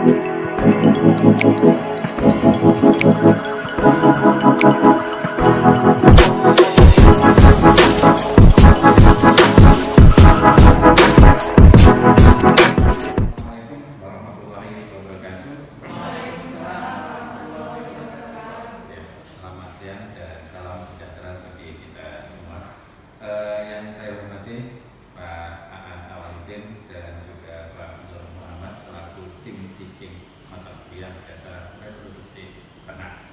Yang saya hormati Pak Aan Awaludin dan juga Pak Nur Muhammad selaku tim teaching mata kuliah dasar reproduksi ternak.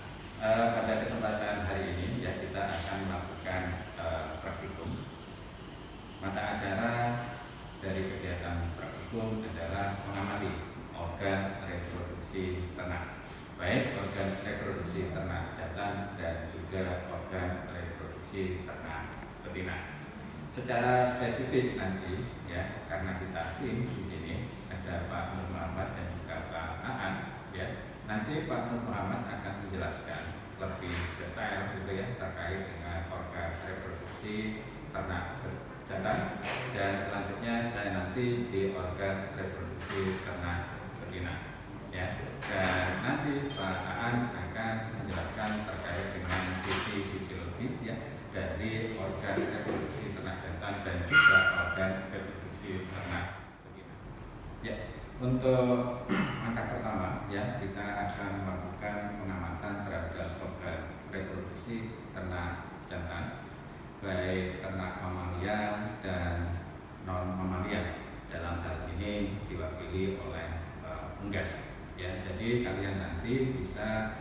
Pada kesempatan hari ini ya kita akan melakukan praktikum. Mata acara dari kegiatan praktikum adalah mengamati organ reproduksi ternak, baik organ reproduksi ternak jantan dan juga organ reproduksi ternak betina. Secara spesifik nanti ya, karena kita tim di sini ada Pak Nur Muhammad dan juga Pak Aan ya. Nanti Pak Nur Muhammad akan menjelaskan lebih detail gitu ya terkait dengan organ reproduksi ternak jantan, dan selanjutnya saya nanti di organ reproduksi ternak betina ya. Dan nanti Pak Aan akan menjelaskan terkait dengan sisi fisiologis ya dari organ reproduksi ternak jantan dan juga organ reproduksi ternak betina. Ya, untuk angka pertama ya kita akan melakukan pengamatan terhadap organ reproduksi ternak jantan, baik ternak mamalia dan non mamalia. Dalam hal ini diwakili oleh unggas. Ya, jadi kalian nanti bisa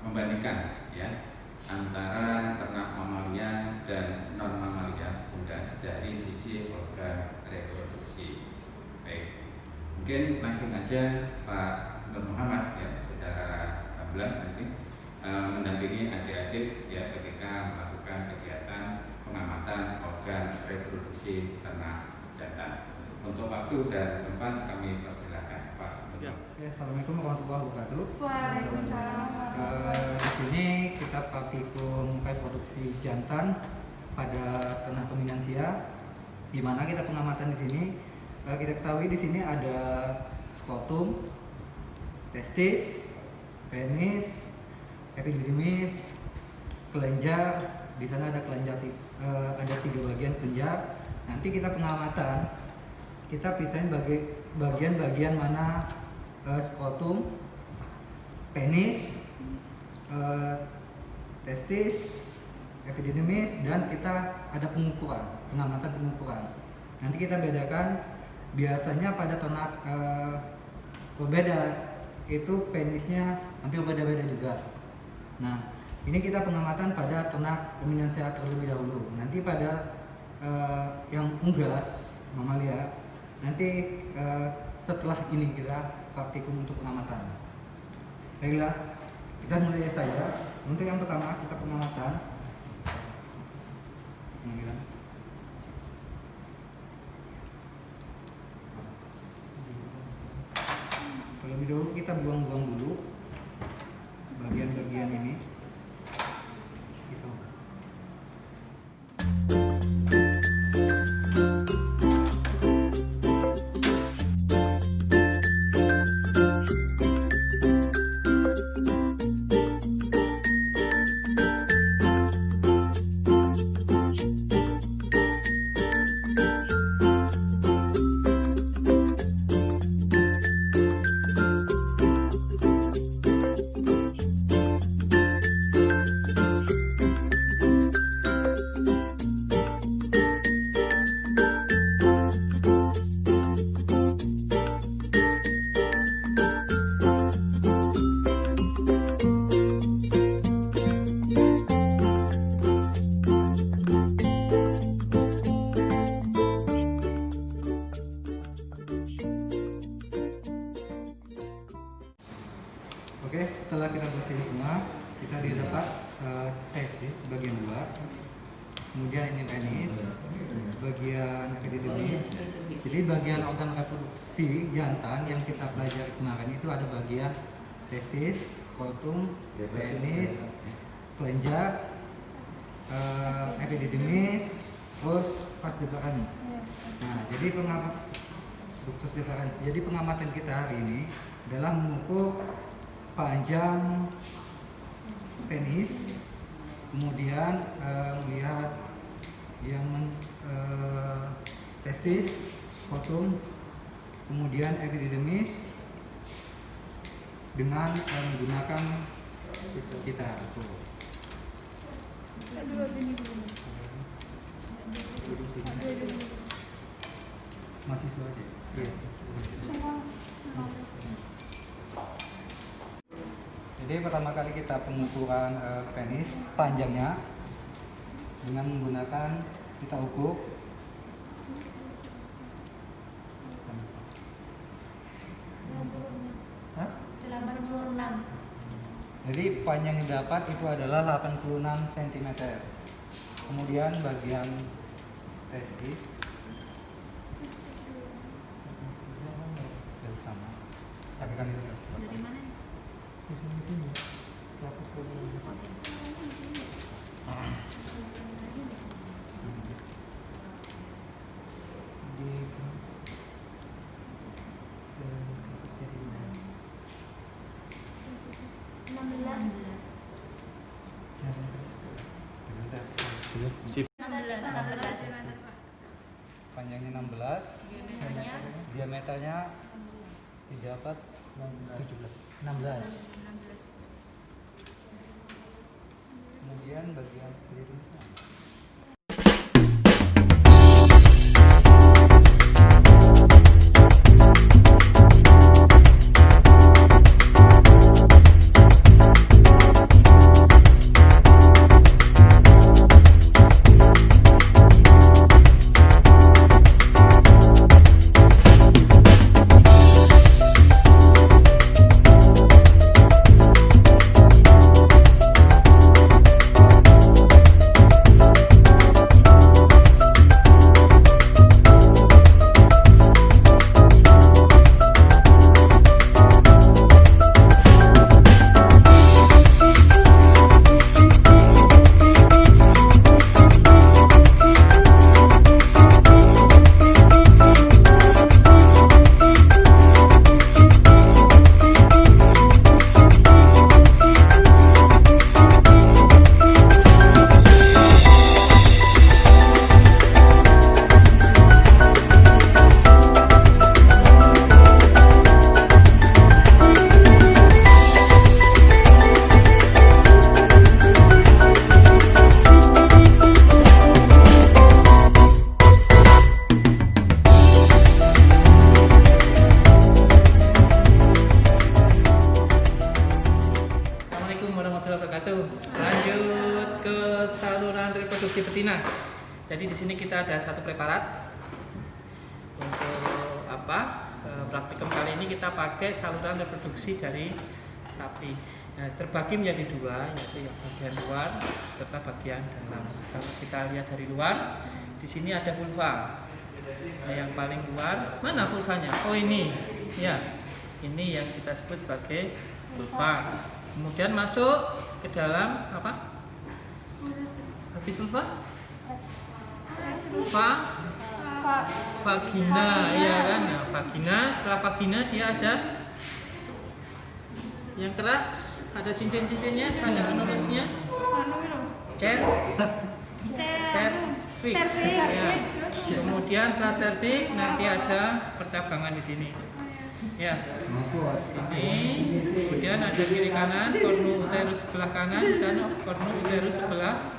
membandingkan ya antara ternak mamalia dan non mamalia unggas dari sisi organ reproduksi. Baik, mungkin langsung aja Pak Nur Muhammad ya secara gamblang nanti mendampingi adik-adik ya ketika melakukan kegiatan pengamatan organ reproduksi ternak jantan. Untuk waktu dan tempat kami persilakan Pak. Ya. Assalamualaikum warahmatullahi wabarakatuh. Waalaikumsalam. Di sini kita praktikum reproduksi jantan pada ternak dominansia, di mana kita pengamatan di sini kita ketahui di sini ada skrotum, testis, penis, epididymis, kelenjar. Di sana ada kelenjar, ada 3 bagian kelenjar. Nanti kita pengamatan, kita pisahin bagian-bagian mana skrotum, penis, testis, epididymis, dan kita ada pengukuran, pengamatan pengukuran. Nanti kita bedakan, biasanya pada ternak berbeda itu penisnya hampir beda-beda juga. Nah, ini kita pengamatan pada ternak dominansia terlebih dahulu. Nanti pada yang unggas mamalia, nanti setelah ini kita praktikum untuk pengamatan. Baiklah, kita mulai saja. Untuk yang pertama kita pengamatan. Terlebih dahulu kita buang-buang dulu bagian-bagian ini. Oke, setelah kita bersihin semua, kita didapat testis bagian luar, kemudian ini penis, bagian epididymis. Jadi bagian organ reproduksi jantan yang kita pelajari kemarin itu ada bagian testis, skrotum, penis, kelenjar, epididymis, terus vas deferens. Nah, jadi struktur referensi. Jadi pengamatan kita hari ini adalah mengukur panjang penis, kemudian melihat yang testis, skotum, kemudian epididymis dengan menggunakan kita tuh. Mahasiswa aja. Iya. Jadi pertama kali kita pengukuran penis panjangnya dengan menggunakan kita ukur Hah? 86. Jadi panjang yang dapat itu adalah 86 cm. Kemudian bagian testis sama. Tapi kan itu Dari mana? di sini. Panjangnya 16, diameternya didapat 16. Kemudian bagian pelitnya. Lanjut ke saluran reproduksi betina. Jadi di sini kita ada satu preparat untuk praktikum kali ini kita pakai saluran reproduksi dari sapi. Nah, terbagi menjadi dua, yaitu yang bagian luar serta bagian dalam. Kalau kita lihat dari luar, di sini ada vulva. Nah, yang paling luar mana vulvanya? Oh ini, ya, ini yang kita sebut sebagai vulva. Kemudian masuk ke dalam apa? Habis vulva? Vagina, ya kan? Nah, vagina. Setelah vagina dia ada yang keras, ada cincin-cincinnya, ada anusnya. Cervix. Ya. Kemudian setelah cervix nanti ada percabangan di sini. Ya, sini. Kemudian ada kiri kanan, cornu uterus sebelah kanan dan cornu uterus sebelah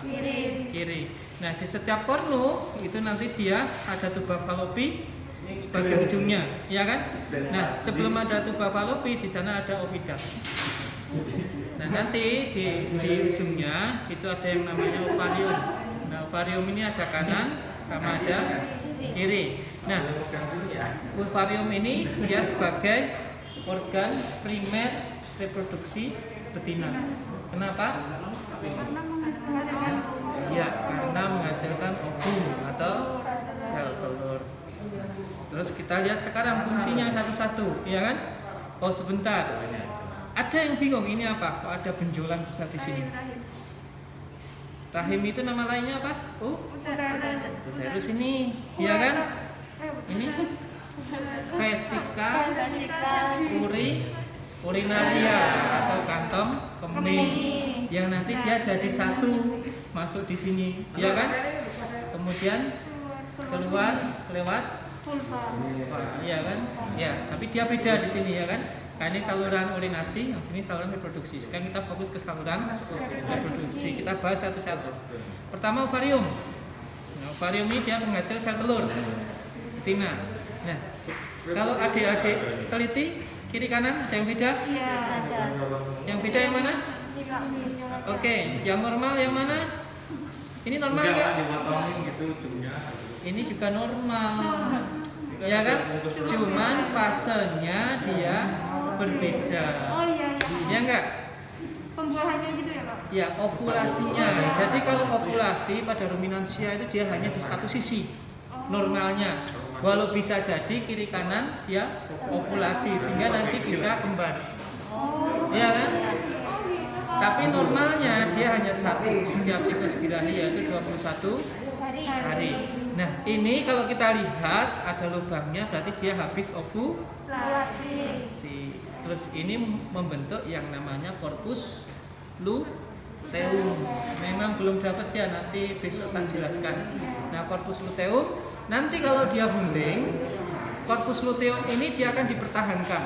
kiri. Nah, di setiap cornu itu nanti dia ada tuba fallopi sebagai ujungnya, ya kan? Nah, sebelum ada tuba fallopi di sana ada ovidum. Nah, nanti di ujungnya itu ada yang namanya ovarium. Nah, ovarium ini ada kanan sama ada kiri. Nah, ovarium ini dia sebagai organ primer reproduksi betina. Kenapa? Ya, karena menghasilkan ovum atau sel telur. Terus kita lihat sekarang fungsinya satu-satu, ya kan? Oh sebentar, ada yang bingung ini apa? Kok ada benjolan besar di sini? Rahim itu nama lainnya apa? Uterus ini, ya kan? Ini vesika urinaria atau kantong kemih yang nanti dia jadi satu masuk di sini, ya kan? Kemudian keluar lewat vulva, ya kan? Ya, tapi dia beda di sini, ya kan? Nah, ini saluran urinasi, yang sini saluran reproduksi. Sekarang kita fokus ke saluran reproduksi. Kita bahas satu-satu. Pertama, ovarium. Nah, ovarium ini dia penghasil sel telur, betina. Nah, kalau adik-adik teliti kiri kanan ada yang beda? Iya, ada. Yang beda yang mana? Oke, yang normal yang mana? Ini normal nggak? Ini juga normal, ya kan? Cuman fasenya dia berbeda. Oh iya. Ya enggak? Pembuahannya gitu ya Pak? Ya, ovulasinya. Jadi kalau ovulasi pada ruminansia itu dia hanya di satu sisi normalnya. Walau bisa jadi kiri kanan dia ovulasi sehingga nanti bisa kembar. Ya kan? Tapi normalnya dia hanya satu setiap siklus birahi yaitu 21 hari. Nah, ini kalau kita lihat ada lubangnya berarti dia habis ovulasi. Terus ini membentuk yang namanya corpus luteum. Memang belum dapat ya, nanti besok tak jelaskan. Nah, corpus luteum nanti kalau dia bunting, corpus luteum ini dia akan dipertahankan.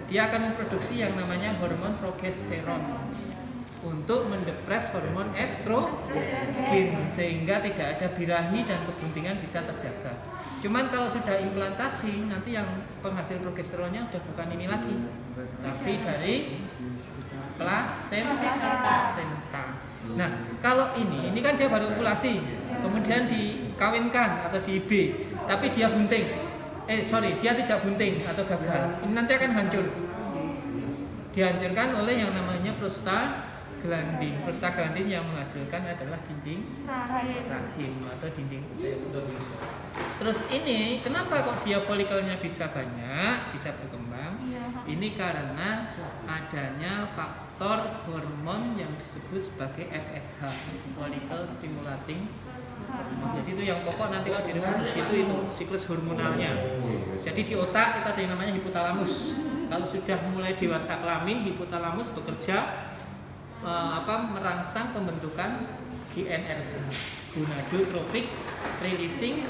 Dia akan memproduksi yang namanya hormon progesteron untuk mendepres hormon estrogen sehingga tidak ada birahi dan kebuntingan bisa terjaga. Cuman kalau sudah implantasi nanti yang penghasil progesteronnya udah bukan ini lagi, tapi dari plasenta. Nah, kalau ini kan dia baru ovulasi, kemudian dikawinkan atau di IB, tapi dia bunting. Dia tidak bunting atau gagal. Ini nanti akan hancur. Dihancurkan oleh yang namanya prostaglandin. Prostaglandin yang menghasilkan adalah dinding rahim atau dinding uterus. Terus ini kenapa kok dia folikelnya bisa banyak, bisa berkembang? Ini karena adanya faktor hormon yang disebut sebagai FSH, follicle stimulating hormone. Jadi itu yang pokok nanti kalau di reproduksi itu siklus hormonalnya. Jadi di otak kita ada yang namanya hipotalamus. Kalau sudah mulai dewasa kelamin, hipotalamus bekerja merangsang pembentukan GnRH, gonadotrophic releasing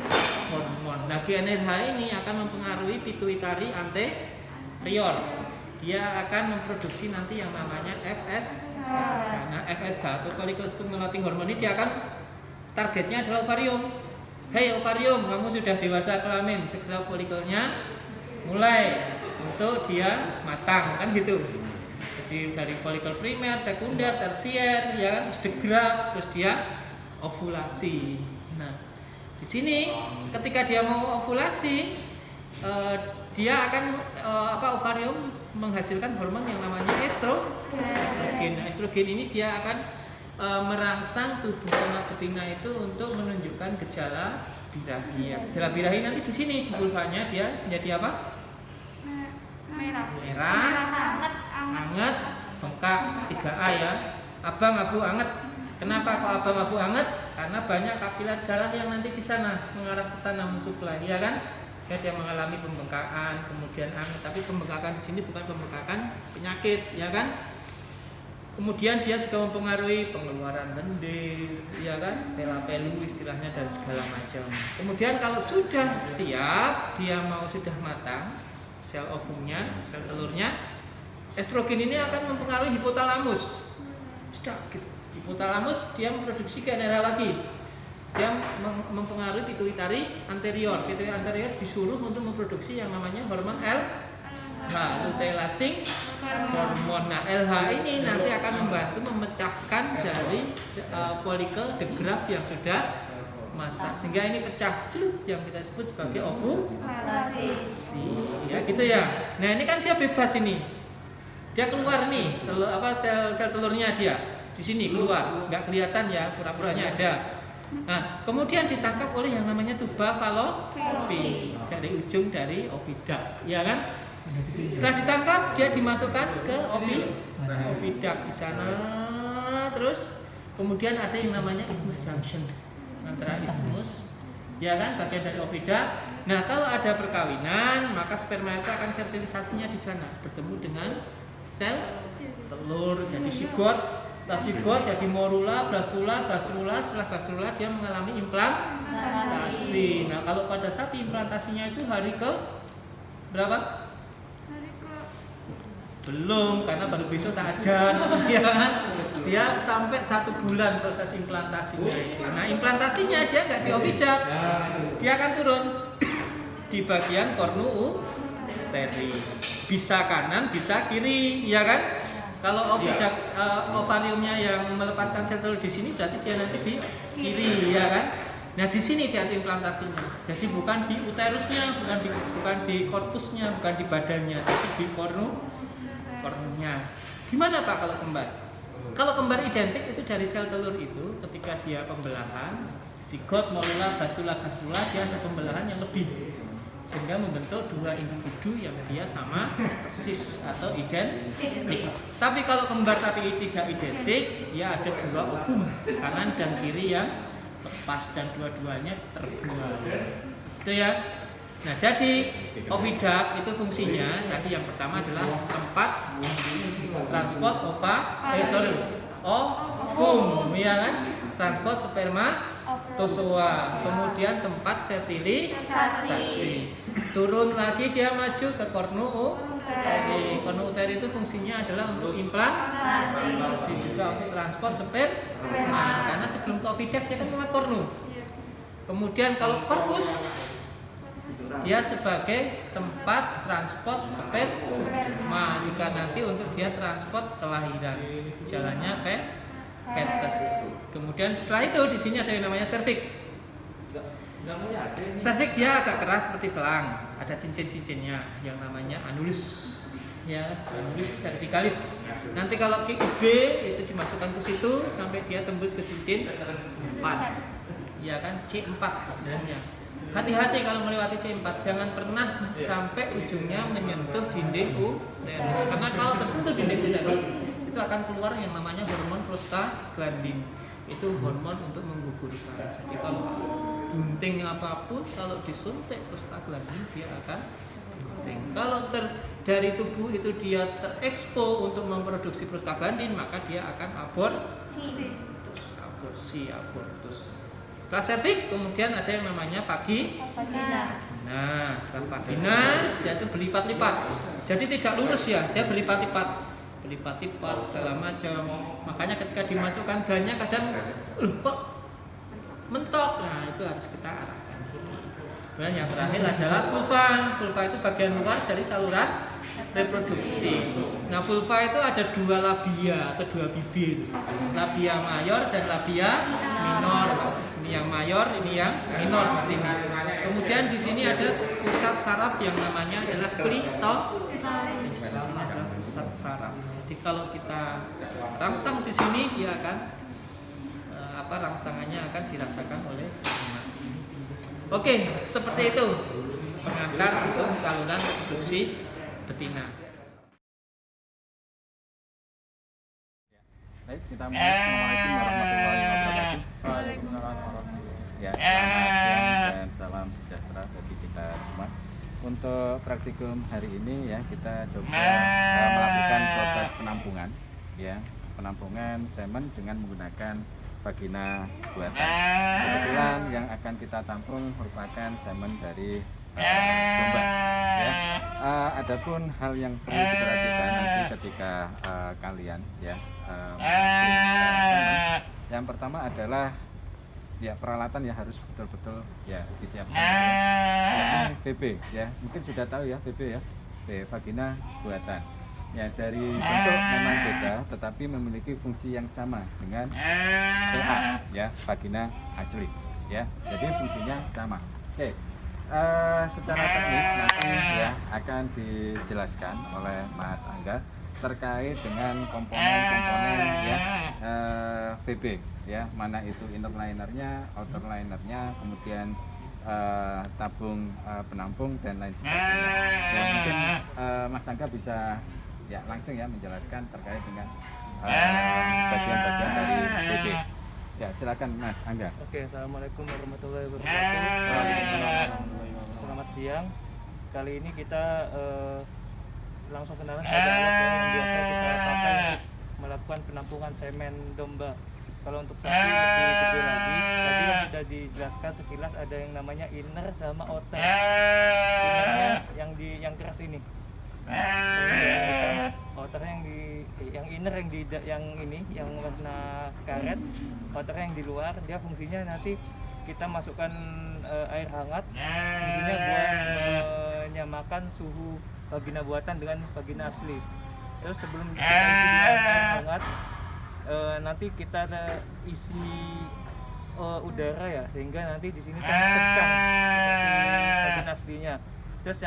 hormone. Nah, GnRH ini akan mempengaruhi pituitary anterior. Dia akan memproduksi nanti yang namanya FSH. Nah, FSH atau follicle stimulating hormone ini dia akan targetnya adalah ovarium. Hei ovarium, kamu sudah dewasa kelamin, segera folikelnya mulai untuk dia matang, kan gitu. Jadi dari folikel primer, sekunder, tersier, ya kan, terus degraf, terus dia ovulasi. Nah, di sini ketika dia mau ovulasi, dia akan ovarium menghasilkan hormon yang namanya estrogen. Nah, estrogen ini dia akan merangsang tubuh kema betina itu untuk menunjukkan gejala birahi. Gejala birahi nanti di sini di vulvanya dia menjadi apa? Merah, anget, bengkak, 3A ya. Abang abu anget. Kenapa kok abang abu anget? Karena banyak kapiler darah yang nanti di sana mengarah ke sana mensuplai, ya kan? Sehingga dia mengalami pembengkakan, kemudian anget. Tapi pembengkakan di sini bukan pembengkakan penyakit, ya kan? Kemudian dia juga mempengaruhi pengeluaran lendir, ya kan, pela-pelu istilahnya dan segala macam. Kemudian kalau sudah siap, dia mau sudah matang, sel ovumnya, sel telurnya, estrogen ini akan mempengaruhi hipotalamus. Hipotalamus dia memproduksi GnRH lagi. Dia mempengaruhi pituitary anterior. Pituitary anterior disuruh untuk memproduksi yang namanya hormon luteinizing hormon. Nah, LH ini nanti akan membantu memecahkan dari folikel degraf yang sudah masak sehingga ini pecah celuk yang kita sebut sebagai ovulasi. Ya, gitu ya. Nah, ini kan dia bebas ini. Dia keluar nih, sel telurnya dia di sini keluar, nggak kelihatan ya, pura-puranya ada. Nah, kemudian ditangkap oleh yang namanya tuba fallopi dari ujung dari oviduct, ya kan? Setelah ditangkap, dia dimasukkan ke oviduct di sana, terus kemudian ada yang namanya isthmus junction antara isthmus ya kan, bagian dari oviduct. Nah, kalau ada perkawinan, maka sperma itu akan fertilisasinya di sana, bertemu dengan sel telur, jadi zigot. Setelah zigot jadi morula, blastula, gastrula. Setelah gastrula dia mengalami implantasi. Nah, kalau pada saat implantasinya itu hari ke berapa? Belum, karena baru besok tak ajar. Ya kan? Dia sampai 1 bulan proses implantasinya itu. Nah, implantasinya dia nggak di oviduct, dia akan turun di bagian cornuuteri. Bisa kanan, bisa kiri, ya kan? Kalau oviduct ovariumnya yang melepaskan sel telur di sini, berarti dia nanti di kiri, ya kan? Nah, di sini dia implantasinya. Jadi bukan di uterusnya, bukan di korpusnya, bukan di badannya, tapi di kornunya. Gimana Pak kalau kembar? Kalau kembar identik itu dari sel telur itu, ketika dia pembelahan, zigot, morula, blastula, gastrula, dia ada pembelahan yang lebih, sehingga membentuk 2 individu yang dia sama persis atau identik. Tapi kalau kembar tapi tidak identik, dia ada 2 ovum, kanan dan kiri yang lepas dan dua-duanya terbuang. Itu ya. Nah, jadi oviduct itu fungsinya tadi yang pertama adalah tempat transport ovum, ya kan? Transport spermatozoa, kemudian tempat fertilisasi. Turun lagi dia maju ke cornuuteri. Cornuuteri itu fungsinya adalah untuk implantasi, juga untuk transport sperma. Karena sebelum ke oviduct dia kan lewat kornu. Kemudian kalau korpus dia sebagai tempat transport sperma, juga nanti untuk dia transport kelahiran, jalannya fetus. Kemudian setelah itu di sini ada yang namanya serviks. Serviks dia agak keras seperti selang, ada cincin-cincinnya yang namanya anulus, ya, anulus cervicalis. Nanti kalau QB itu dimasukkan ke situ sampai dia tembus ke cincin 4, ya kan, C4 sebenarnya. Hati-hati kalau melewati C4, jangan pernah sampai ujungnya menyentuh dinding uterus, karena kalau tersentuh dinding uterus itu akan keluar yang namanya hormon prostaglandin. Itu hormon untuk menggugurkan. Jadi kalau bunting apapun, kalau disuntik prostaglandin dia akan bunting. Kalau dari tubuh itu dia terekspo untuk memproduksi prostaglandin, maka dia akan abortus. Setelah serviks, kemudian ada yang namanya vagina. Nah, setelah vagina, dia itu berlipat-lipat. Jadi tidak lurus ya, dia berlipat-lipat segala macam. Makanya ketika dimasukkan gannya kadang, kok mentok. Nah, itu harus kita arahkan. Kemudian yang terakhir adalah vulva. Vulva itu bagian luar dari saluran reproduksi. Nah, vulva itu ada 2 labia atau 2 bibir, labia mayor dan labia minor. Ini yang mayor, ini yang minor di sini. Kemudian di sini ada pusat saraf yang namanya adalah klitoris. Ini adalah pusat saraf. Jadi kalau kita rangsang di sini, dia akan rangsangannya akan dirasakan oleh anak. Oke, seperti itu pengantar untuk saluran reproduksi betina. Baik, kita mulai. Assalamualaikum warahmatullahi wabarakatuh. Ya, selamat siang dan salam sejahtera bagi kita semua. Untuk praktikum hari ini ya, kita coba melakukan proses penampungan, ya, penampungan semen dengan menggunakan vagina buatan. Kebetulan yang akan kita tampung merupakan semen dari domba. Ya. Adapun hal yang perlu diperhatikan nanti ketika kalian ya, yang pertama adalah ya peralatan ya harus betul-betul ya disiapkan. Ya, BB ya, mungkin sudah tahu ya BB ya, vagina buatan. Ya, dari bentuk memang beda, tetapi memiliki fungsi yang sama dengan VA ya, vagina asli ya. Jadi fungsinya sama. Oke. Secara teknis nanti ya akan dijelaskan oleh Mas Angga terkait dengan komponen-komponen ya BB ya, mana itu inner linernya, outer linernya, kemudian tabung penampung dan lain sebagainya. Ya, mungkin Mas Angga bisa ya langsung ya menjelaskan terkait dengan bagian-bagian dari BB. Ya, silakan Mas Angga. Oke, assalamualaikum warahmatullahi wabarakatuh. Selamat siang. Kali ini kita langsung kenalan pada alat yang biasa kita pakai untuk melakukan penampungan semen domba. Kalau untuk sapi lebih gede lagi, tadi yang sudah dijelaskan sekilas ada yang namanya inner sama outer. Innernya yang keras ini. Outer yang inner yang warna karet, outer yang di luar, dia fungsinya nanti kita masukkan air hangat, fungsinya buat menyamakan suhu vagina buatan dengan vagina asli. Terus sebelum kita isi dengan air hangat, nanti kita isi udara ya, sehingga nanti di sini kan kencang seperti vagina aslinya. Terus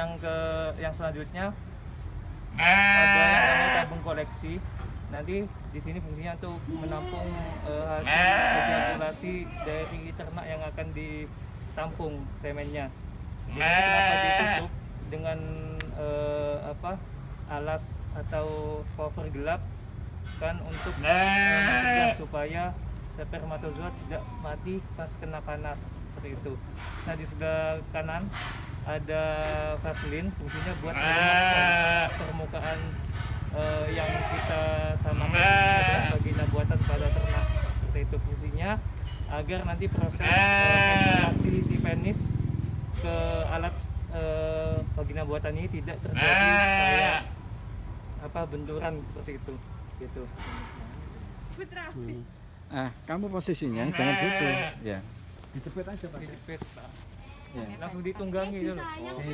yang selanjutnya ada yang namanya tabung koleksi. Nanti di sini fungsinya untuk menampung hasil ejakulasi dari ternak yang akan ditampung semennya. Jadi kenapa ditutup dengan alas atau cover gelap, kan untuk mencegah supaya spermatozoa tidak mati pas kena panas seperti itu. Nah, di sebelah kanan ada vaselin, fungsinya buat meremaskan permukaan yang kita samakan vagina buatan pada ternak. Seperti itu fungsinya, agar nanti proses penetrasi si penis ke alat vagina buatan ini tidak terjadi kayak benturan seperti itu gitu. Kamu posisinya jangan gitu ya, dijepit aja Pak. Dijepit, Pak. Ya. Langsung ditunggangi dulu.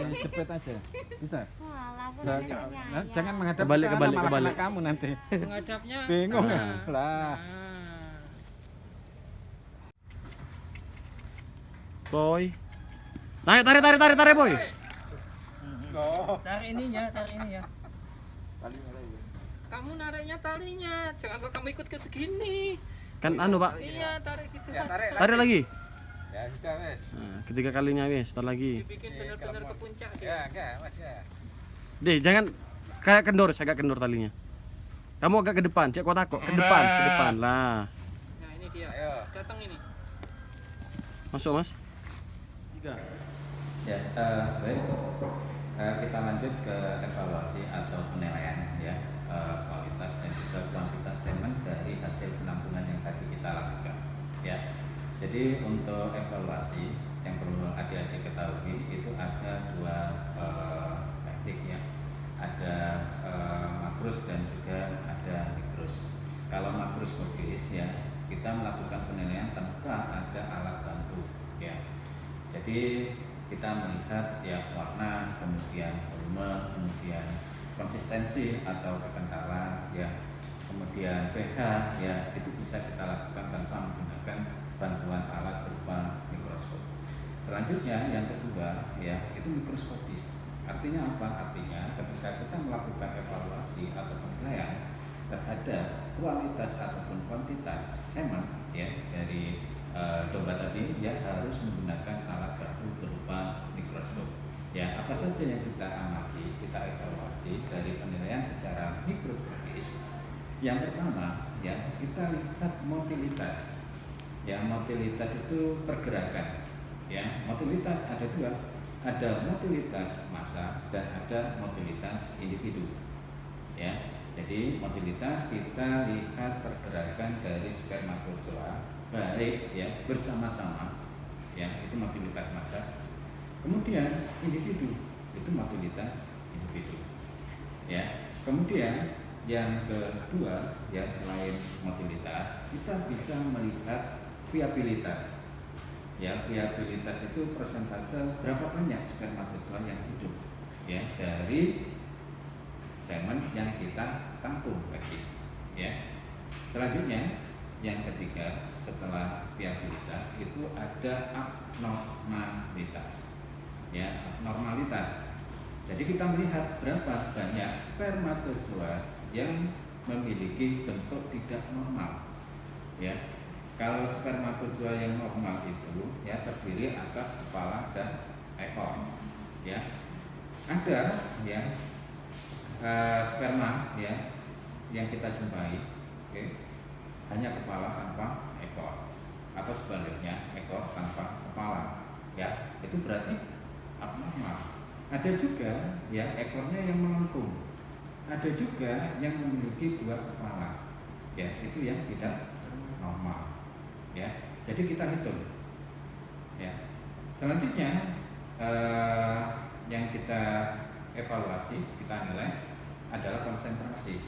Dijepit aja bisa. Walah, aku Nah, nanya. jangan menghadap Kebalik, ke sana, kebalik, malah kebalik. kena kamu nanti. Menghadapnya Bingung sana. ya? Lah. Boy. Tarik boy. Tarik ininya. Kamu nariknya talinya, jangan kok kamu ikut ke segini. Kan anu Pak. Iya, tarik gitu Ya, Pak. Tarik lagi. Ya sudah wes. Nah, ketiga kalinya wes, tar lagi. Dibikin benar-benar ke puncak dia. Ya, enggak, Mas ya. Deh, jangan kayak kendor, saya agak kendor talinya. Kamu agak ke depan, cek kotak kok, ke depan lah. Nah, ini dia. Ayo. Datang ini. Masuk Mas. Ya, baik. Kita lanjut ke evaluasi atau penilaian ya, kualitas dan juga kuantitas semen dari hasil penampungan yang tadi kita lakukan. Ya, jadi untuk evaluasi yang perlu adik-adik ketahui itu ada dua teknik ya, ada makrus dan juga ada mikrus. Kalau makroskopis ya, kita melakukan penilaian tanpa ada alat bantu ya. Jadi kita melihat ya warna, kemudian volume, kemudian konsistensi atau kekentalan ya, kemudian pH ya, itu bisa kita lakukan tanpa menggunakan bantuan alat berupa mikroskop. Selanjutnya yang kedua ya, itu mikroskopis. Artinya apa? Artinya ketika kita melakukan evaluasi atau penilaian terhadap kualitas ataupun kuantitas semen ya dari domba tadi ya, harus menggunakan alat bantu berupa mikroskop. Ya, apa saja yang kita amati, kita evaluasi dari penilaian secara mikroskopis. Yang pertama ya, kita lihat motilitas. Ya, motilitas itu pergerakan. Ya, motilitas ada dua, ada motilitas massa dan ada motilitas individu. Ya, jadi motilitas kita lihat pergerakan dari spermatozoa baik ya bersama-sama ya, itu motilitas massa. Kemudian individu itu motilitas individu ya. Kemudian yang kedua ya, selain motilitas kita bisa melihat viabilitas ya. Viabilitas itu persentase berapa banyak spermatozoa yang hidup ya dari semen yang kita tampung tadi ya. Selanjutnya yang ketiga setelah viabilitas itu ada abnormalitas ya, abnormalitas. Jadi kita melihat berapa banyak spermatozoa yang memiliki bentuk tidak normal ya. Kalau spermatozoa yang normal itu ya terdiri atas kepala dan ekor ya. Ada ya sperma ya yang kita jumpai hanya kepala tanpa ekor atau sebaliknya ekor tanpa kepala, ya itu berarti abnormal. Ada juga ya ekornya yang melengkung, ada juga yang memiliki 2 kepala, ya itu yang tidak normal, ya. Jadi kita hitung, ya. Selanjutnya yang kita evaluasi, kita nilai adalah konsentrasi.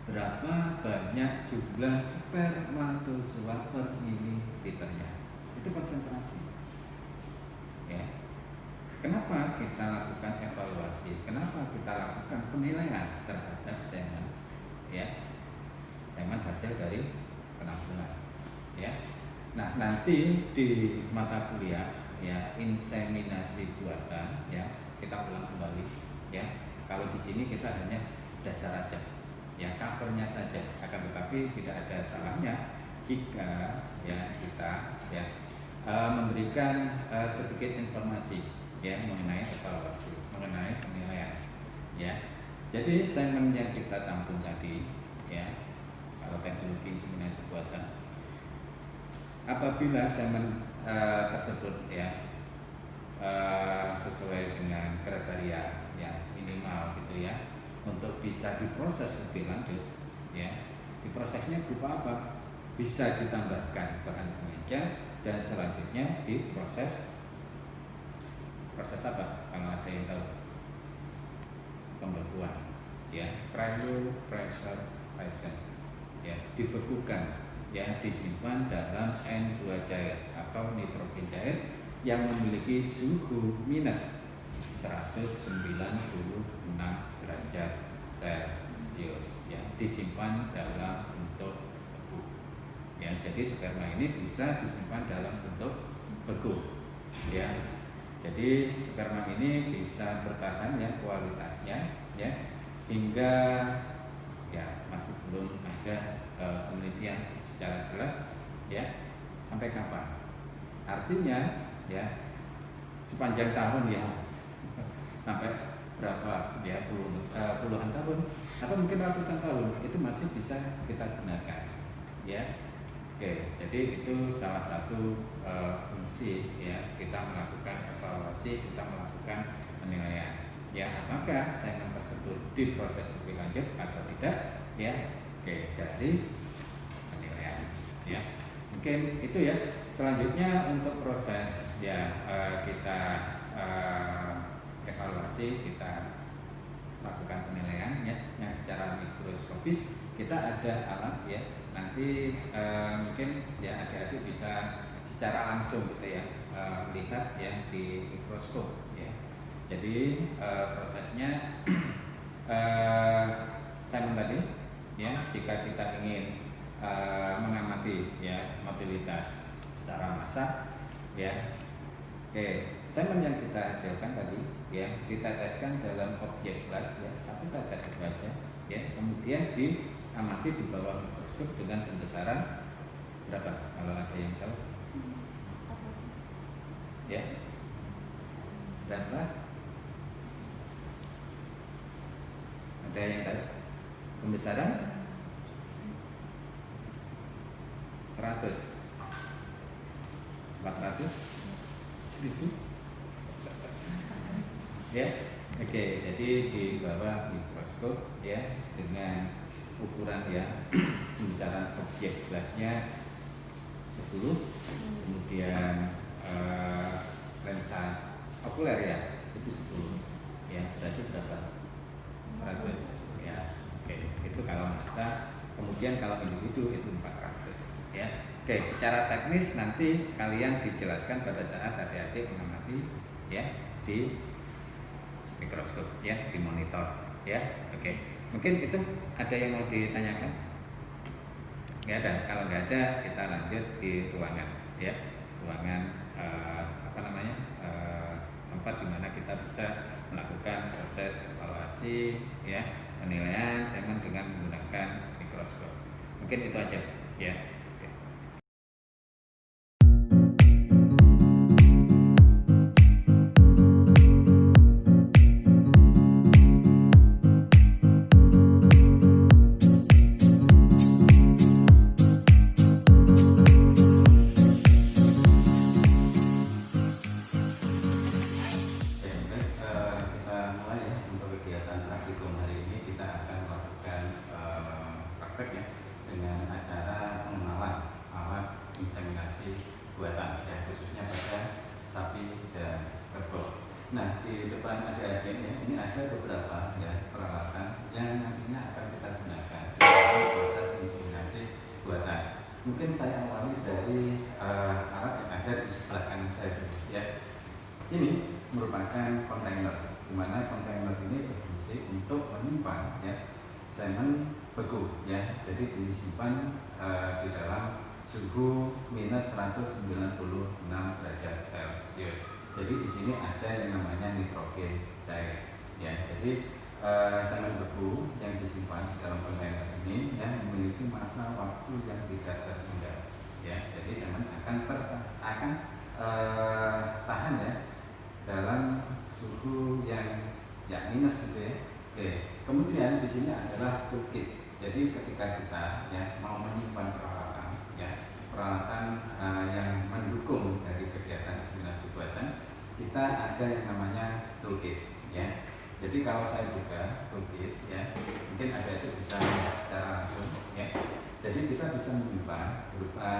Berapa banyak jumlah spermatozoa per mililiternya, itu konsentrasi, ya. Kenapa kita lakukan evaluasi? Kenapa kita lakukan penilaian terhadap semen? Ya, semen hasil dari penampungan. Ya, nah nanti di mata kuliah ya inseminasi buatan ya kita ulang kembali. Ya, kalau di sini kita hanya dasar aja, ya covernya saja. Akan tetapi tidak ada salahnya jika ya kita ya memberikan sedikit informasi ya mengenai evaluasi, mengenai penilaian, ya. Jadi semen yang kita tampung tadi, ya, kalau teknologi inseminasi buatan, apabila semen tersebut ya sesuai dengan kriteria ya minimal gitu ya untuk bisa diproses lebih lanjut, ya, diprosesnya berupa apa? Bisa ditambahkan bahan pengencer dan selanjutnya diproses. Proses apa? Kalau ada yang tahu, pembekuan, ya, cryopreservation, ya, dibekukan, ya, disimpan dalam N2 cair atau nitrogen cair yang memiliki suhu minus 196 derajat Celcius, ya, disimpan dalam bentuk beku, ya. Jadi sperma ini bisa disimpan dalam bentuk beku, ya. Jadi sperma ini bisa bertahan ya kualitasnya ya hingga ya masih belum ada penelitian secara jelas ya sampai kapan. Artinya ya sepanjang tahun ya sampai berapa ya puluhan tahun atau mungkin ratusan tahun itu masih bisa kita gunakan, ya. Oke, jadi itu salah satu fungsi ya kita melakukan evaluasi, kita melakukan penilaian. Ya, apakah semen tersebut diproses lebih lanjut atau tidak? Ya, oke, dari penilaian. Ya, mungkin itu ya. Selanjutnya untuk proses ya kita evaluasi, kita lakukan penilaian ya yang secara mikroskopis. Kita ada alat ya. Nanti mungkin ya adik-adik bisa secara langsung gitu ya melihat ya di mikroskop ya. Jadi prosesnya semen tadi ya jika kita ingin mengamati ya mobilitas secara massal ya. Oke, semen yang kita hasilkan tadi ya diteteskan dalam objek gelas ya, satu tetes itu aja ya, kemudian diamati di bawah mikroskop dengan pembesaran berapa kalau ada yang tahu? Ya, berapa? Ada yang tahu? Pembesaran 100, 400, 1000. Ya, oke. Jadi di bawah mikroskop ya dengan ukuran ya pembesaran objek gelasnya 10, kemudian lensa okuler ya itu 10 ya, berarti berapa? 100 ya. Oke, itu kalau massa, kemudian kalau individu itu 400 ya. Oke, secara teknis nanti sekalian dijelaskan pada saat adik-adik mengamati ya di mikroskop ya, di monitor ya. Oke, mungkin itu ada yang mau ditanyakan? Nggak ada. Kalau nggak ada, kita lanjut di ruangan ya, ruangan tempat di mana kita bisa melakukan proses evaluasi ya, penilaian semen dengan menggunakan mikroskop. Mungkin itu aja ya. ada beberapa ya peralatan yang nantinya akan kita gunakan dalam proses inseminasi buatan. Mungkin saya awali dari alat yang ada di sebelah kanan saya dulu ya. Ini merupakan kontainer, di mana kontainer ini berfungsi untuk menyimpan ya semen beku ya. Jadi disimpan di dalam suhu minus 196 derajat Celcius. Jadi di sini ada yang namanya nitrogen cair ya. Jadi semen beku yang disimpan di dalam kontainer ini ya memiliki masa waktu yang tidak terhingga ya. Jadi semen akan tahan ya dalam suhu yang ya minus gitu ya. Oke. Kemudian di sini adalah toolkit. Jadi ketika kita ya mau menyimpan peralatan ya, peralatan yang mendukung dari kegiatan inseminasi buatan, kita ada yang namanya toolkit ya. Jadi kalau saya buka toolkit ya, mungkin ada itu bisa secara langsung ya. Jadi kita bisa menyimpan berupa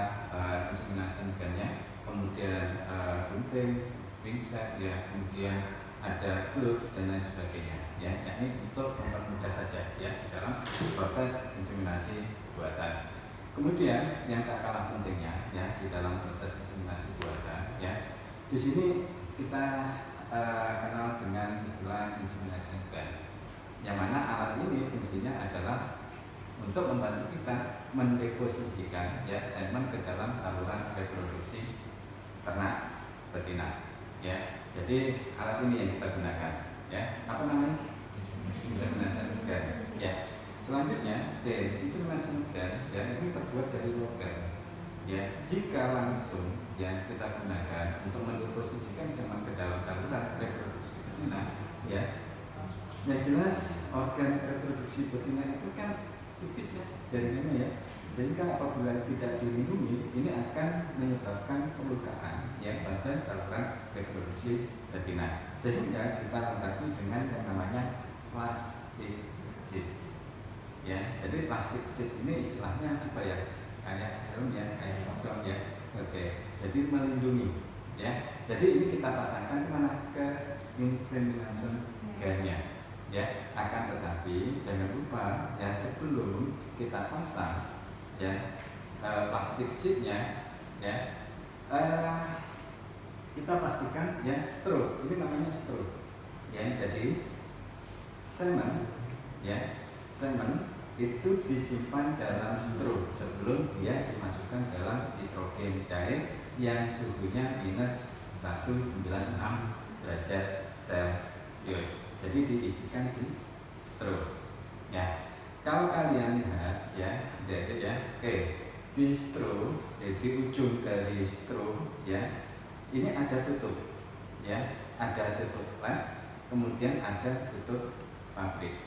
inseminasi gunnya, kemudian gunting, pinset ya, kemudian ada glove dan lain sebagainya ya. Ini untuk mempermudah saja ya dalam proses inseminasi buatan. Kemudian yang tak kalah pentingnya ya di dalam proses inseminasi buatan ya, di sini kita kenal dengan istilah inseminasi gun, yang mana alat ini fungsinya adalah untuk membantu kita mendeposisikan ya semen ke dalam saluran reproduksi ternak betina ya. Jadi alat ini yang kita gunakan ya. Apa namanya? Inseminasi gun ya. Selanjutnya, inseminasi gun ya ini terbuat dari logam ya. Jika langsung yang kita gunakan untuk mendeposisikan semen ke dalam saluran reproduksi betina ya, yang jelas organ reproduksi betina itu kan tipis ya jaringannya ya, sehingga apabila tidak dilindungi ini akan menyebabkan pelukaan yang pada saluran reproduksi betina, sehingga kita lengkapi dengan yang namanya plastik sheet ya. Jadi plastik sheet ini istilahnya apa ya, kayak helm ya, kayak kondom ya. Oke, jadi melindungi ya. Jadi ini kita pasangkan kemana? Ke insemination gunnya ya. Akan tetapi jangan lupa ya, sebelum kita pasang ya plastik sheetnya ya, kita pastikan ya straw, ini namanya straw ya. Jadi semen ya, semen itu disimpan dalam straw sebelum dia dimasukkan dalam nitrogen cair yang suhunya minus 196 derajat Celcius. Jadi diisikan di straw ya. Kalau kalian lihat ya adik-adik ya, di straw, di ujung dari straw ya, ini ada tutup ya, ada tutup flat, kemudian ada tutup pabrik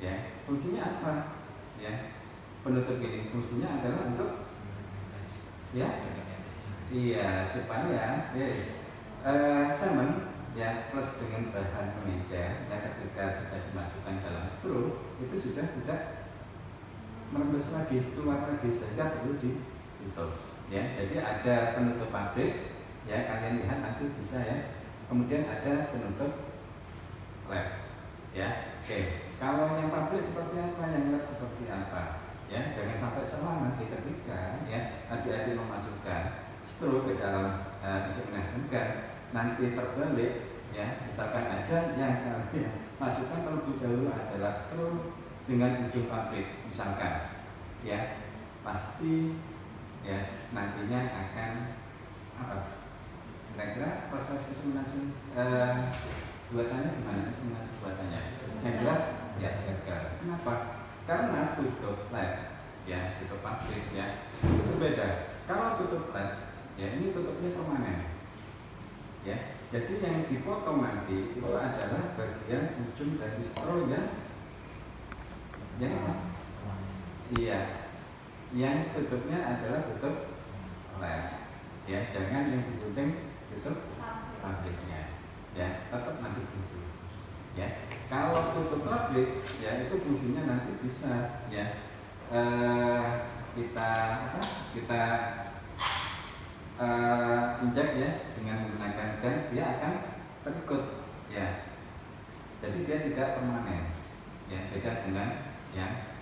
ya. Fungsinya apa ya? Penutup ini fungsinya adalah untuk ya, iya, supaya semen ya plus dengan bahan pengecer ya, ketika sudah dimasukkan dalam straw itu sudah tidak merembes lagi, keluar lagi, sehingga perlu ditutup ya. Jadi ada penutup pabrik ya, kalian lihat nanti bisa ya. Kemudian ada penutup lab ya. Oke, kalau yang pabrik seperti apa, yang lab seperti apa ya. Jangan sampai salah nanti ketika ya adik-adik memasukkan straw ke dalam insemination gun, nanti terbalik ya. Misalkan aja yang kalian masukkan terlebih dahulu adalah straw dengan ujung pabrik misalkan ya, pasti ya nantinya akan apa, kira-kira proses inseminasi buatannya gimana, inseminasi buatannya yang jelas ya gagal. Kenapa? Karena tutup lab ya, tutup pabrik ya itu beda. Kalau tutup lab ya, ini tutupnya permanen ya. Jadi yang dipotong nanti itu adalah bagian ujung dari straw yang iya, yang tutupnya adalah tutup lab ya. Jangan yang digunting tutup pabriknya ya, tetap nanti begitu ya. Kalau tutup pabrik ya, itu fungsinya nanti bisa ya kita injak ya dengan menggunakan gun, dia akan terikut ya. Jadi dia tidak permanen, ya, beda dengan yang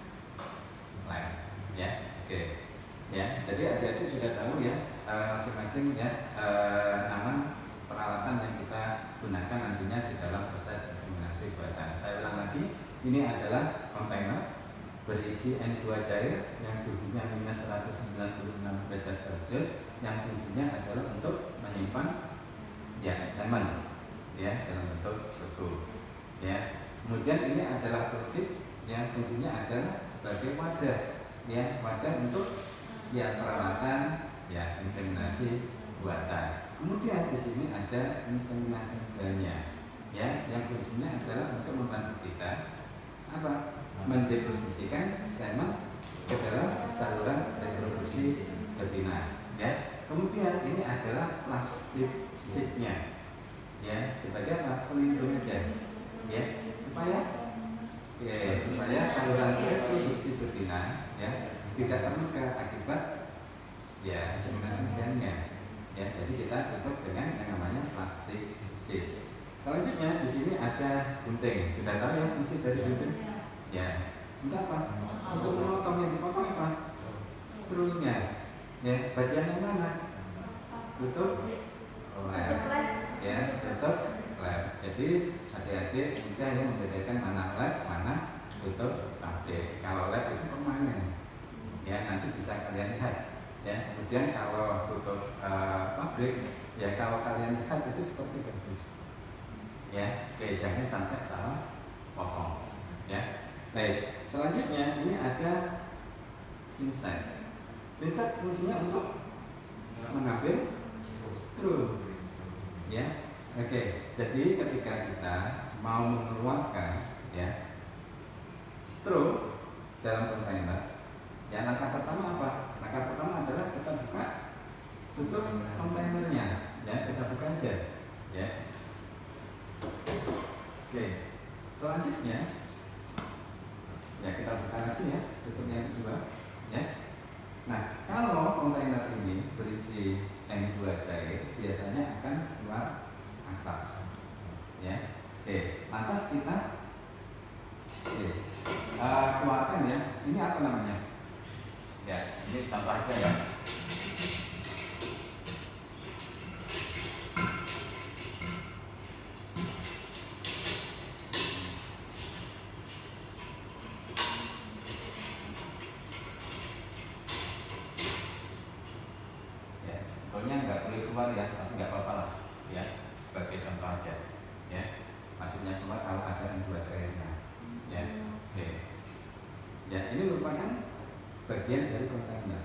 lain, ya. Oke, ya. Jadi adik-adik sudah tahu ya masing-masing ya nama peralatan yang kita gunakan nantinya di dalam proses inseminasi buatan. Saya ulang lagi, ini adalah kontainer berisi N2 cair yang suhunya minus 196 derajat Celcius, yang fungsinya adalah untuk menyimpan ya semen ya dalam bentuk beku. Ya, kemudian ini adalah protip yang fungsinya adalah sebagai wadah, ya, wadah untuk ya peralatan ya inseminasi buatan. Kemudian di sini ada inseminasi banyak, ya, yang fungsinya adalah untuk membantu kita apa? Mendeposisikan semen ke dalam saluran reproduksi betina. Ya, kemudian ini adalah plastik sheetnya, ya, sebagai apa? Pelindung aja. Ya, supaya saluran reproduksi betina ya tidak terluka akibat ya inseminasi banyak. Ya, jadi kita tutup dengan yang namanya plastik sheet. Selanjutnya di sini ada gunting. Sudah tahu ya fungsi dari gunting? Ya, untuk apa? Untuk memotong. Yang dipotong apa? Skrunya. Ya, bagian yang mana? Tutup lem. Ya, tutup lem. Jadi adik-adik mudah ya membedakan mana lem, mana tutup pabrik. Kalau lem itu permanen, ya nanti bisa kalian lihat. Ya, kemudian kalau tutup pabrik, ya kalau kalian lihat itu seperti bagus. Ya, oke, jangan sampai salah potong. Ya, baik. Selanjutnya ini ada pinset. Pinset fungsinya untuk mengambil stru. Ya, oke. Jadi ketika kita mau mengeluarkan ya stru dalam kontainer, ya langkah pertama apa? Langkah pertama adalah kita buka tutup kontainernya, ya kita buka aja, ya. Oke, selanjutnya ya kita buka lagi ya tutup yang kedua, ya. Nah, kalau kontainer ini berisi N2 cair, biasanya akan keluar asap, ya. Oke, lantas kita keluarkan ya. Ini apa namanya? Ya, ini contoh aja ya. Ya, sebetulnya nggak boleh keluar ya, tapi nggak apa-apa lah, ya. Sebagai contoh aja, ya. Maksudnya keluar kalau ada yang dua cairnya, ya. Oke. Ya, ini merupakan bagian dari kontainer.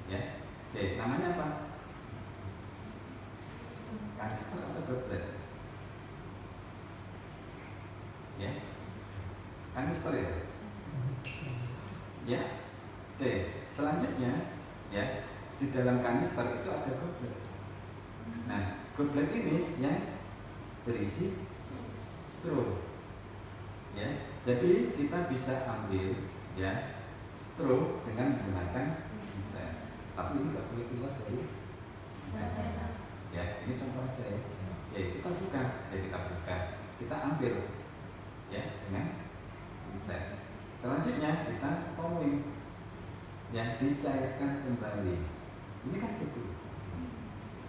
Ya, oke, namanya apa? Kanister atau goblet? Ya, kanister ya. Ya, oke. Selanjutnya, ya, di dalam kanister itu ada goblet. Nah, goblet ini yang berisi stru. Ya, jadi kita bisa ambil ya stru dengan menggunakan pinset. Tapi ini nggak boleh keluar dari ya, ini contoh aja ya. Ya, kita buka, kita ambil ya dengan pinset. Selanjutnya kita pouring, yang dicairkan kembali. Ini kan beku,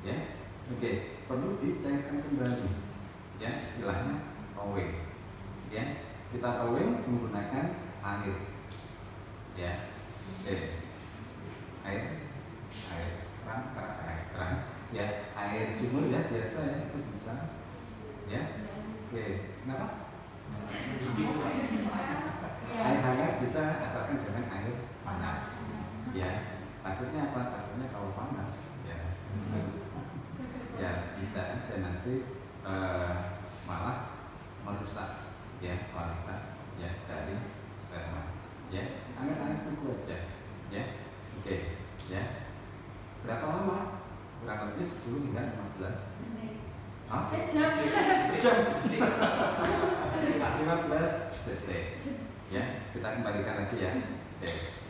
ya. Oke, perlu dicairkan kembali, ya istilahnya pouring, ya. Kita pouring menggunakan air, ya. Oke, air keran, ya, air sumur ya biasa ya itu bisa, ya. Oke, kenapa? Air hangat bisa asalkan jangan air panas, ya. Takutnya apa? Takutnya kalau panas, ya, ya bisa aja nanti malah merusak ya kualitas ya dari sperma, ya. Anget-anget beku aja, ya. Oke, ya. Berapa lama? Kurang lebih 10 hingga 15 jam 15 detik, ya. Kita kembalikan lagi ya. Oke.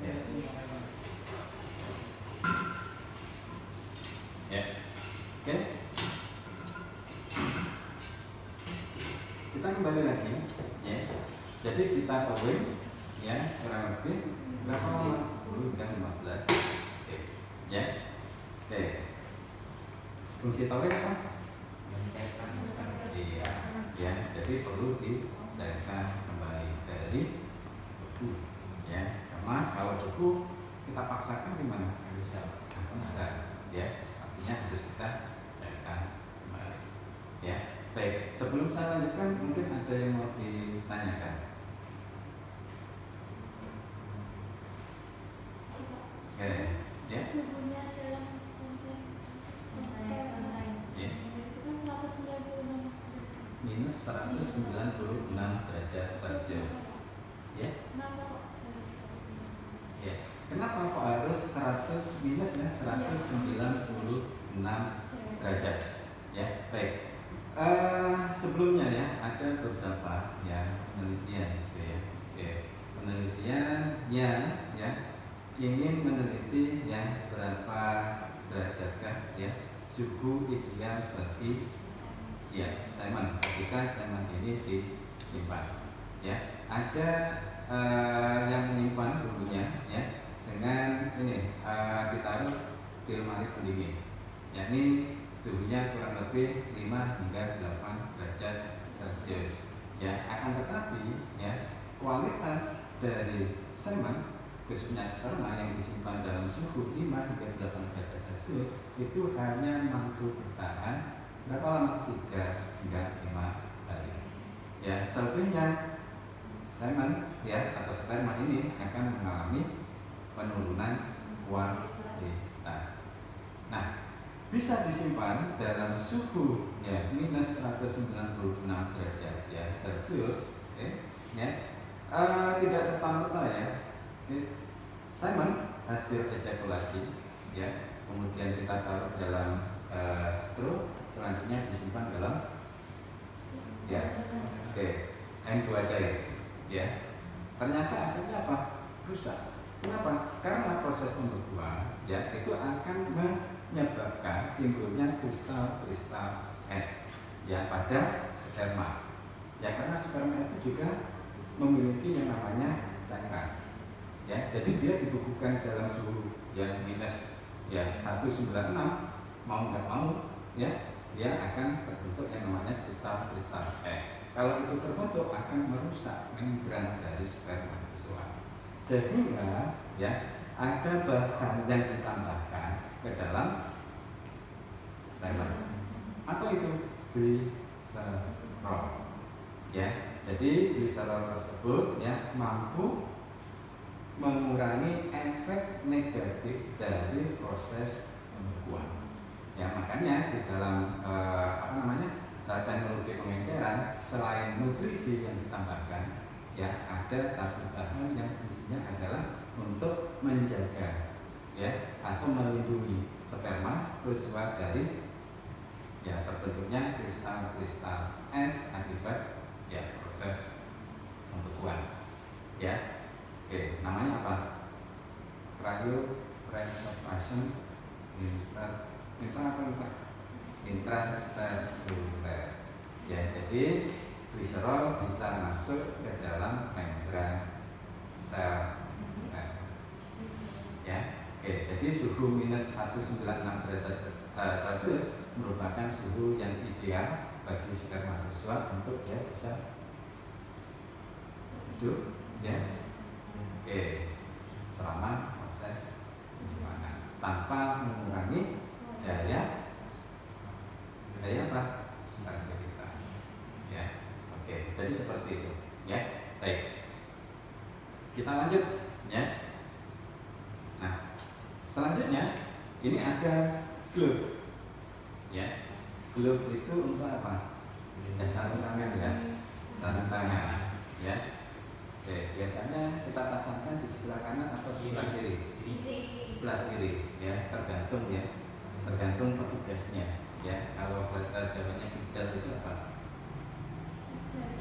Ya. Ya. Oke. Kita kembali lagi ya. Jadi kita kawin ya kurang lebih berapa lama? 10 hingga 15. Oke. Ya. Oke. Fungsi tawin apa? Iya. Ya, jadi perlu dicairkan kembali dari beku ya. Karena kalau beku kita paksakan gimana? Nggak bisa. Ya. Artinya harus kita cairkan kembali. Ya. Baik, sebelum saya lanjutkan mungkin ada yang mau ditanyakan. Oke, ya. Suhunya dalam Ya. itu kan 196 Minus 196 derajat Celcius. Ya. kenapa kok harus 196? Ya. Kenapa kok harus 100 minus ya 196 derajat? Ya, baik. Sebelumnya ya ada beberapa ya penelitian gitu ya. Oke. Penelitian yang ya ingin meneliti ya berapa derajatkah ya suhu ideal bagi ya semen ketika semen ini disimpan. Ya, ada yang menyimpan dulunya ya dengan ini ditaruh di lemari pendingin. Ya, ini suhunya kurang lebih 5 hingga 8 derajat Celcius. Ya, akan tetapi ya kualitas dari semen khususnya sperma yang disimpan dalam suhu 5 hingga 8 derajat Celcius itu hanya mampu bertahan berapa lama? 3 hingga 5 hari. Ya, selebihnya semen ya atau sperma ini akan mengalami penurunan kualitas. Nah, bisa disimpan dalam suhu ya minus 196 derajat ya Celcius, ya. Tidak serta-merta ya. Semen hasil ejakulasi ya, kemudian kita taruh dalam straw, selanjutnya disimpan dalam ya N2 cair ya. Ternyata akhirnya apa? Rusak. Kenapa? Karena proses pembekuan ya itu akan menyebabkan timbulnya kristal-kristal es ya pada sperma. Ya, karena sperma itu juga memiliki yang namanya cairan. Ya, jadi dia dibekukan dalam suhu yang minus ya 196, mau nggak mau ya dia akan terbentuk yang namanya kristal-kristal es. Kalau itu terbentuk akan merusak membran dari sperma itu. Sehingga ya ada bahan yang ditambahkan ke dalam semen. Apa itu? Gliserol. Ya, jadi gliserol tersebut ya mampu mengurangi efek negatif dari proses pembekuan. Ya, makanya di dalam teknologi pengenceran selain nutrisi yang ditambahkan ya ada satu bahan yang fungsinya adalah untuk menjaga ya atau melindungi sperma bersumber dari ya terbentuknya kristal-kristal es akibat ya proses pembekuan ya. Oke, namanya apa? Cryopreservation intraseluler. Ya, jadi gliserol bisa masuk ke dalam membran sel. Ya, oke. Jadi suhu minus 196 derajat Celcius merupakan suhu yang ideal bagi spermatozoa untuk dia bisa hidup. Ya, oke. Selama proses penyimpanan tanpa mengurangi daya apa? Aktivitas. Ya, oke. Jadi seperti itu. Ya, baik. Kita lanjut. Ya. Nah, selanjutnya ini ada glove. Ya, glove itu untuk apa? Ya, sarung tangan ya, sarung tangan. Ya. Oke, biasanya kita pasangkan di sebelah kanan atau sebelah kiri? Sebelah kiri, ya, tergantung ya, tergantung petugasnya. Ya, kalau bahasa Jawanya kidal itu apa?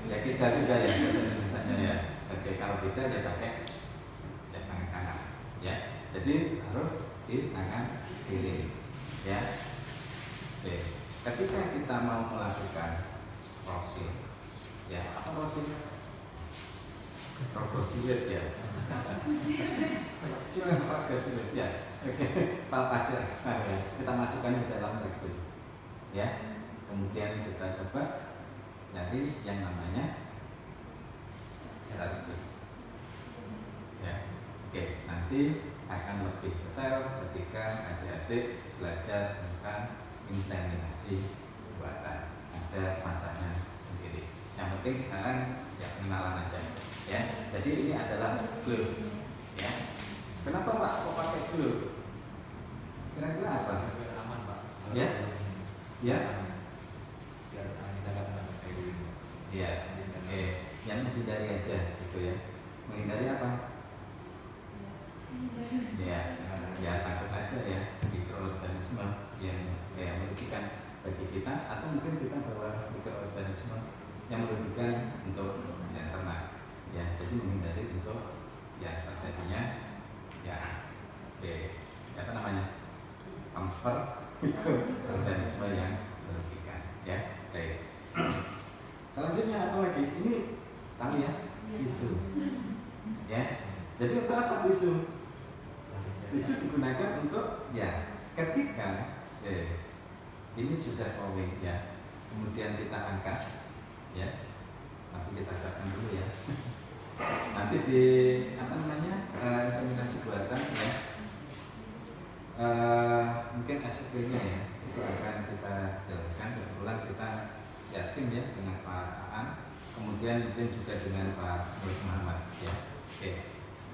Ya kidal juga ya bahasa Indonesianya ya. Oke, kalau beda ya pakai ya tangan kanan. jadi harus di tangan kiri ya. Oke. Ketika kita mau melakukan crossing ya, apa crossing? Progresif ya. Silakan progresif ya. Oke, palpasi ya. Kita masukkan ke dalam rektum ya. Kemudian kita coba cari yang namanya cervical ya. Oke, nanti akan lebih detail ketika adik-adik belajar tentang inseminasi buatan. Ada masanya sendiri. Yang penting sekarang ya pengenalan aja ya. Jadi ini adalah glue ya. Kenapa Pak kok pakai glue? Kira-kira apa? Aman Pak. Ya. Ya. Biar kita nggak kena pakai glue. Ya. Oke. Yang menghindari aja gitu ya. Menghindari apa? Ya, ya takut aja ya mikroorganisme yang merugikan bagi kita, atau mungkin kita bawa mikroorganisme yang merugikan untuk yang ternak ya. Jadi menghindari untuk ya terjadinya ya apa namanya transfer itu organisme yang merugikan ya. Oke. Selanjutnya apa lagi? Ini tahu ya, tisu ya. Jadi untuk apa tisu? Tisu digunakan untuk ya ketika ini sudah flowing ya, kemudian kita angkat ya, nanti kita siapkan dulu ya. Nanti di apa namanya inseminasi buatan ya, mungkin SOP-nya ya itu akan kita jelaskan. Kebetulan kita ya tim ya dengan Pak Aan, kemudian mungkin juga dengan Pak Nur Muhammad ya. Oke.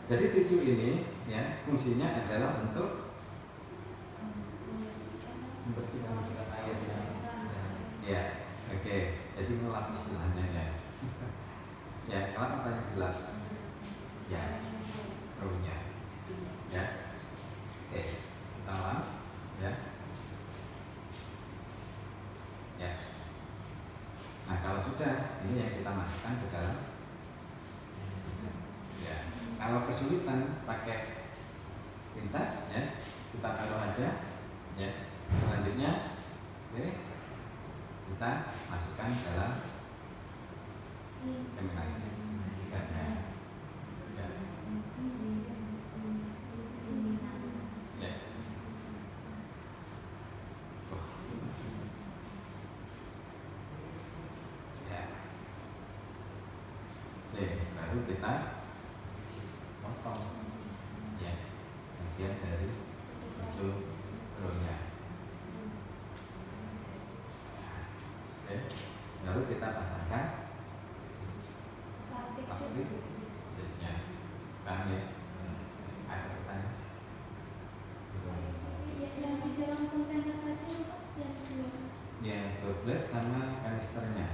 Jadi tisu ini ya fungsinya adalah untuk membersihkan air ya. Oke. Jadi ngelap istilahnya ya. Ya, ngelap apa yang gelap? Ya, rohnya. Ya. Oke. Kita lap ya. Ya. Nah, kalau sudah ini yang kita masukkan ke dalam ya. Kalau kesulitan pakai pinset ya, kita taruh aja ya. Selanjutnya kita masukkan dalam inseminasi ya. Ya. Ya. Oh. Ya. Oke, baru kita potong ya bagian dari ujung rohnya. Oke, lalu kita pasangkan plastik sheetnya. Paham ya? Ada pertanyaan? yang di dalam kontainer aja Pak, yang dua. Ya, doblet sama kanisternya.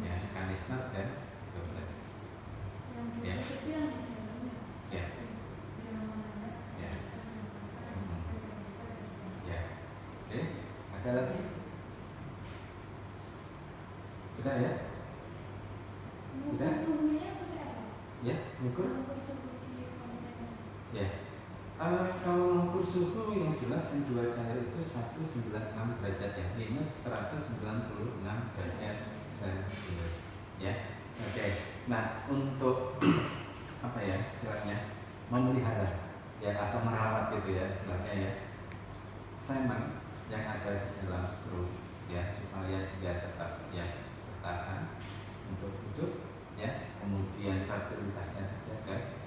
Ya, kanister dan doblet. Yang dua Ya. itu yang di dalamnya. Ya. Ya. Ya. Oke, ada lagi? Sudah ya? Sudah? Suhunya pakai apa? Ya, ukur? Mengukur suhu di kontainer. Ya. Kalau mengukur suhu yang jelas N2 cair itu 196 derajat ya, minus 196 derajat Celcius. Ya. Oke. Nah, untuk apa ya istilahnya memelihara ya atau merawat gitu ya istilahnya ya, semen yang ada di dalam stru ya supaya dia tetap ya bertahan untuk hidup ya, kemudian fertilitasnya terjaga.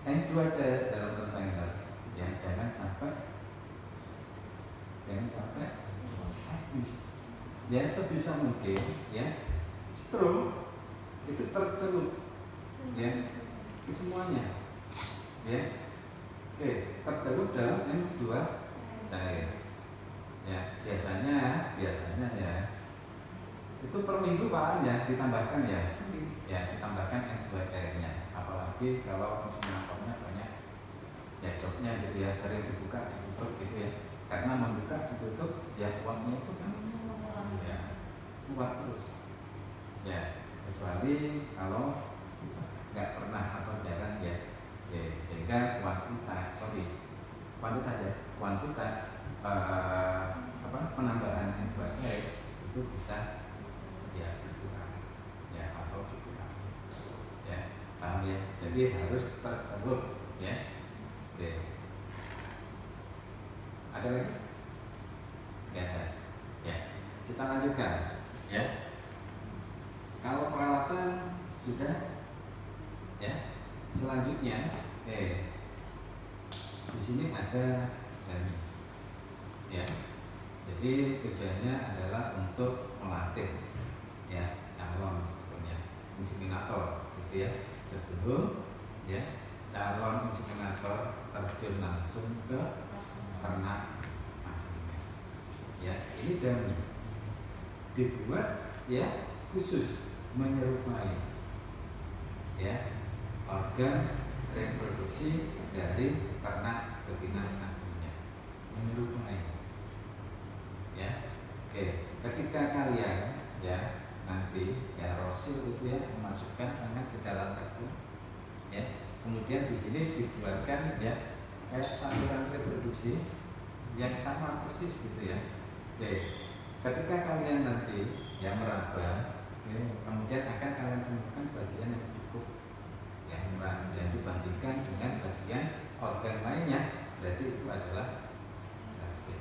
N2 cair dalam kontainer ya, jangan sampai habis ya. Sebisa mungkin ya stru itu tercelup ya ke semuanya ya. Oke, tercelup dalam N2 cair ya. Biasanya ya itu per minggu Pak ya ditambahkan ya, ditambahkan N2 cairnya. Apalagi kalau inseminatornya banyak ya jobnya gitu ya, sering dibuka ditutup gitu ya, karena membuka ditutup ya uangnya itu kan ya kuat terus ya, kecuali kalau nggak pernah atau jarang ya Oke, sehingga kuantitas penambahan NO2 itu bisa ya dikurangi ya atau dikurangi ya, paham ya, jadi harus terceruk ya. Oke, ada lagi? Nggak ada ya, kita lanjutkan ya. Kalau peralatan sudah ya, selanjutnya di sini ada dummy ya. Jadi tujuannya adalah untuk melatih ya calon sebetulnya inseminator gitu ya, sebelum ya calon inseminator terjun langsung ke ternak aslinya ya. Ini dummy dibuat ya khusus menyerupai ya organ reproduksi dari ternak betina aslinya, menyerupai ya. Oke, ketika kalian ya nanti ya Rosil itu ya memasukkan anak ke dalam tabung ya, kemudian di sini dibuatkan ya kayak saluran reproduksi yang sama persis gitu ya. Oke, ketika kalian nanti ya meraba ya, kemudian akan kalian temukan bagian yang cukup yang meras yang dibandingkan dengan bagian organ lainnya, berarti itu adalah sakit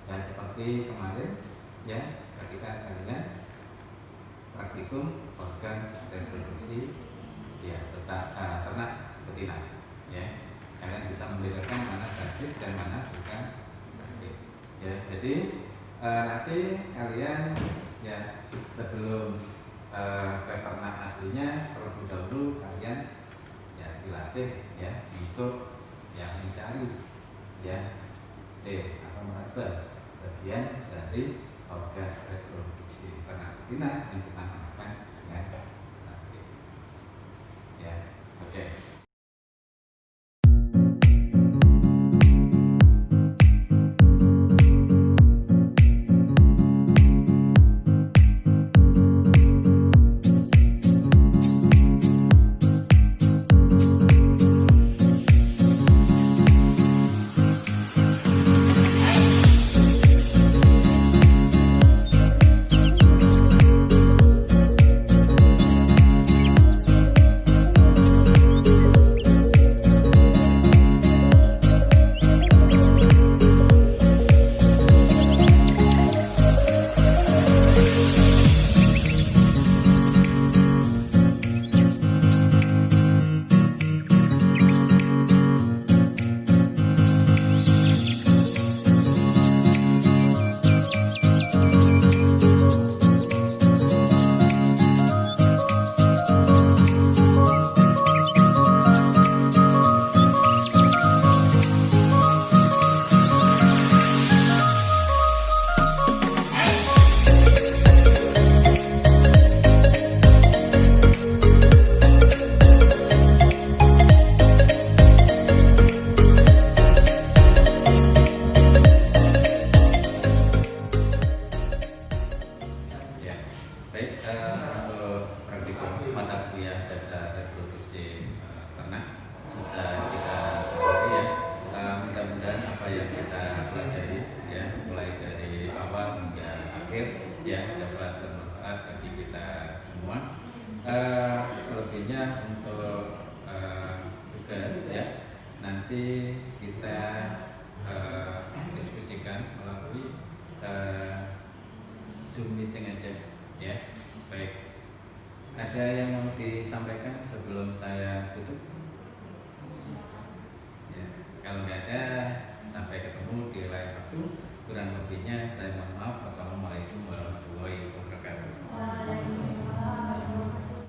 ya. Seperti kemarin ya ketika kalian praktikum organ reproduksi ya ternak betina ya, kalian bisa membedakan mana sakit dan mana bukan sakit ya. Jadi nanti kalian ya sebelum ke ternak aslinya terlebih dahulu kalian ya dilatih ya untuk ya mencari ya atau meraba bagian dari organ reproduksi ternak betina yang kita namakan dengan sakit ya. Oke. Selebihnya untuk tugas ya nanti kita diskusikan melalui Zoom meeting aja ya. Baik, ada yang mau disampaikan sebelum saya tutup? Ya, kalau nggak ada, sampai ketemu di lain waktu. Kurang lebihnya saya mohon maaf. Wassalamualaikum warahmatullahi wabarakatuh.